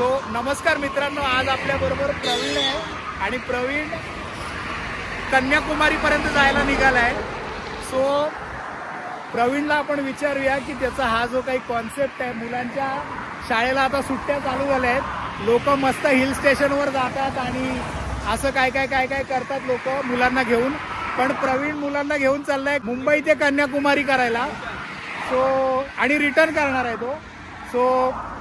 So नमस्कार मित्रांनो, आज आपल्या बरोबर प्रवीण आहे आणि प्रवीण कन्याकुमारी पर्यंत जायला निघालाय। सो प्रवीणला आपण विचारूया की त्याचा हा जो काही कॉन्सेप्ट आहे, मुलांच्या शाळेला आता सुट्ट्या चालू झाल्या आहेत, लोक मस्त हिल स्टेशनवर जातात आणि असं काय करतात लोक मुलांना घेऊन, पण प्रवीण मुलांना घेऊन चाललाय मुंबई ते कन्याकुमारी करायला। सो आणि रिटर्न करणार आहे तो। सो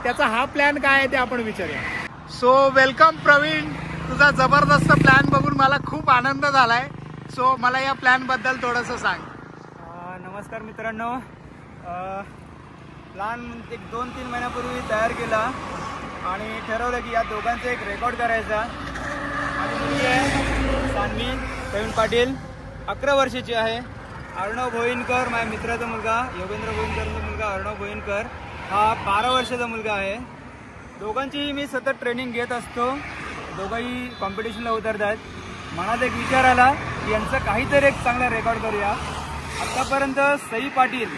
त्याचा हा प्लॅन काय आहे ते आपण विचारूया। सो वेलकम प्रवीण, तुझा जबरदस्त प्लॅन बघून मला खूप आनंद झालाय। सो मला या प्लॅन बद्दल थोडंसं सांग। नमस्कार मित्रांनो, प्लॅन एक 2-3 महिन्यापूर्वी तयार केला आणि ठरवलं की या दोघांचा एक रेकॉर्ड करायचा। माझी मुलगी आहे सान्वी प्रवीण पाटील, 11 वर्षाची आहे। अर्णव भोईनकर माझ्या मित्राचा मुलगा, योगेंद्र भोईनकरचा मुलगा अर्णव भोईनकर हा 12 वर्षाचा मुलगा आहे। दोघांची मी सतत ट्रेनिंग घेत असतो, दोघंही कॉम्पिटिशनला उतरतात। मनात एक विचार आला की यांचं काहीतरी एक चांगला रेकॉर्ड करूया। आतापर्यंत सई पाटील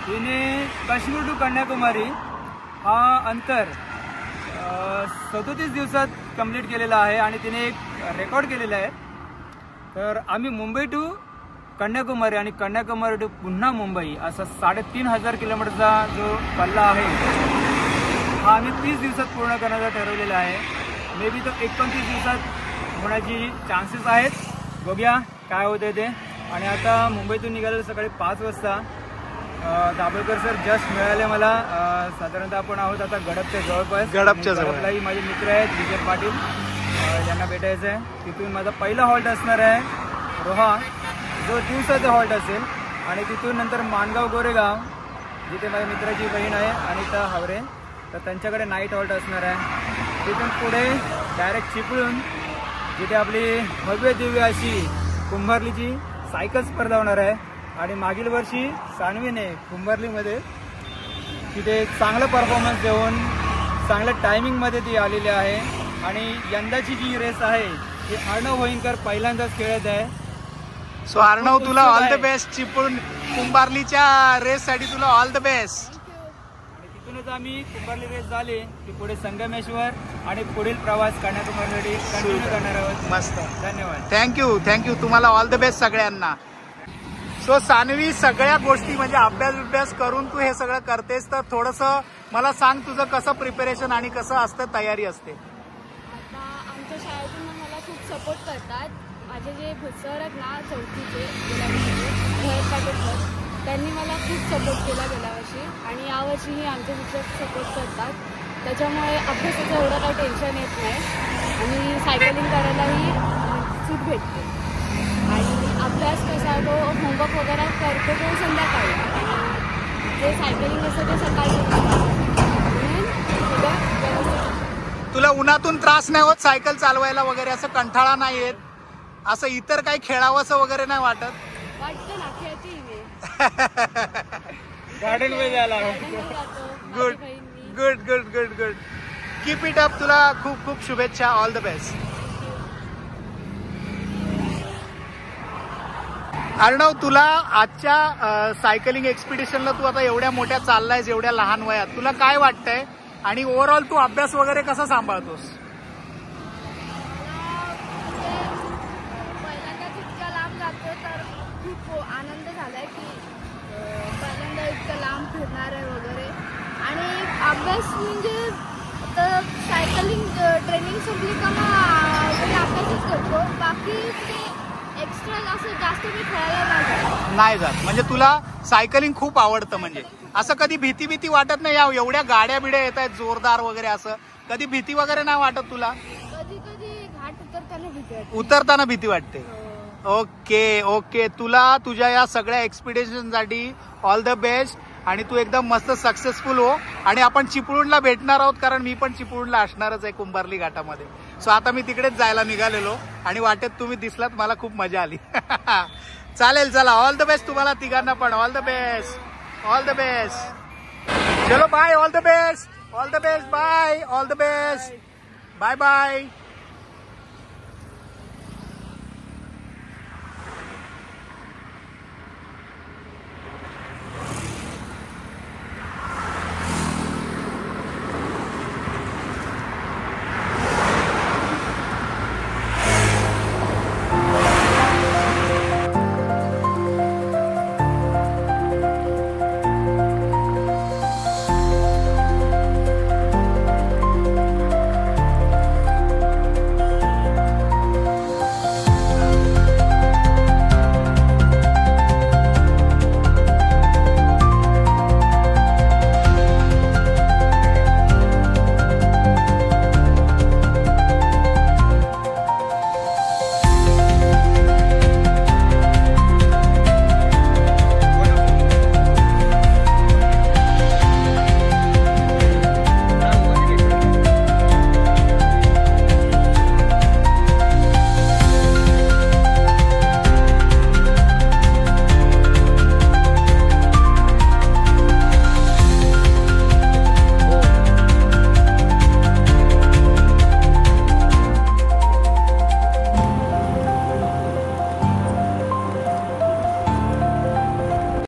हिने काश्मीर टू कन्याकुमारी हा अंतर 37 दिवसात कंप्लीट केलेला आहे आणि तिने एक रेकॉर्ड केलेला आहे। तर आम्ही मुंबई टू कन्याकुमारी आणि कन्याकुमारी टू पुन्हा मुंबई असा 3500 किलोमीटरचा जो पल्ला आहे हा आम्ही 30 दिवसात पूर्ण करण्याचा ठरवलेला आहे। मे बी तो 29 दिवसात होण्याची चान्सेस आहेत, बघूया काय होते ते। आणि आता मुंबईतून निघालेलं सकाळी 5 वाजता दाभोळकर सर जस्ट मिळाले मला। साधारणतः आपण आहोत आता गडपच्या जवळपास। गडपलाही माझे मित्र आहेत विजय पाटील, यांना भेटायचं आहे। तिथून माझा पहिला हॉल्ट असणार आहे रोहा, जो दिवसाचा हॉल्ट असेल, आणि तिथून नंतर माणगाव गोरेगाव जिथे माझ्या मित्राची बहीण आहे अनिता हावरे, तर त्यांच्याकडे नाईट हॉल्ट असणार आहे। तिथून पुढे डायरेक्ट चिपळूण जिथे आपली भव्य दिव्य अशी कुंभारलीची सायकल स्पर्धा होणार आहे। आणि मागील वर्षी सान्वीने कुंभारलीमध्ये तिथे चांगला परफॉर्मन्स देऊन चांगल्या टायमिंगमध्ये ती आलेली आहे। आणि यंदाची जी रेस आहे ती अर्णव भोईनकर पहिल्यांदाच खेळत आहे। सो अर्णव, तुला ऑल द बेस्ट। चिपळूण कुंभारलीच्या रेस साठी तुला ऑल द बेस्ट। आणि तिथूनच आम्ही कुंभारली रेस झाली की पुढे संगमेश्वर आणि पुढील प्रवास कन्याकुमारीसाठी कंटिन्यू करणार आहोत। मस्त, धन्यवाद। थँक्यू तुम्हाला ऑल द बेस्ट सगळ्यांना। सो सान्वी, सगळ्या गोष्टी म्हणजे अभ्यास करून तू हे सगळं करतेस, तर थोडंसं मला सांग तुझं कसं प्रिपरेशन आणि कसं असतं, तयारी असते? आता आमच्या शाळेतून मला खूप सपोर्ट करतात। माझे जे सर आहेत ना 4थीचे भरत पाटील सर, त्यांनी मला खूप सपोर्ट केला गेल्या वर्षी आणि यावर्षीही आमचे शिक्षक सपोर्ट करतात। त्याच्यामुळे अभ्यासाचं एवढं काही टेन्शन येत नाही आणि सायकलिंग करायलाही सूट भेटते। आणि अभ्यास कसा तो होमवर्क वगैरे करतो तो संध्याकाळी, आणि जे सायकलिंग असतं ते सकाळी। तुला उन्हातून त्रास नाही होत सायकल चालवायला वगैरे, असं कंटाळा नाही येत, असं इतर काही खेळावंसं वगैरे नाही वाटत? वाटतं ना, खेळते मी गार्डन मध्ये जायला। Good keep it up. तुला खूप शुभेच्छा, ऑल द बेस्ट। अर्णव, तुला आजच्या सायकलिंग एक्सपिडिशनला तू आता एवढ्या मोठ्या चाललायस, एवढ्या लहान वयात, तुला काय वाटतंय आणि ओव्हरऑल तू अभ्यास वगैरे कसा सांभाळतोस? पहिल्यांदाच इतक्या लांब जातो तर खूप आनंद झालाय की पहिल्यांदा इतकं लांब फिरणार आहे वगैरे। आणि अभ्यास म्हणजे तर सायकलिंग ट्रेनिंग संपली का मग अभ्यासच करतो, बाकी ते एक्स्ट्रा असं जास्त मी खेळायला नाही जात। म्हणजे तुला सायकलिंग खूप आवडतं, म्हणजे असं कधी भीती वाटत नाही? एवढ्या गाड्या बिड्या येत आहेत जोरदार वगैरे, असं कधी भीती वगैरे नाही वाटत तुला? कधी घाट उतरताना भीती वाटते। ओके, तुला तुझ्या या सगळ्या एक्सपिडिशन साठी ऑल द बेस्ट आणि तू एकदम मस्त सक्सेसफुल हो। आणि आपण चिपळूणला भेटणार आहोत, कारण मी पण चिपळूणला असणारच आहे कुंभारली घाटामध्ये। सो आता मी तिकडेच जायला निघालेलो आणि वाटेत तुम्ही दिसलात, मला खूप मजा आली। चालेल, चला, ऑल द बेस्ट तुम्हाला तिघांना पण, ऑल द बेस्ट। चलो bye, all the best, bye, all the best, bye.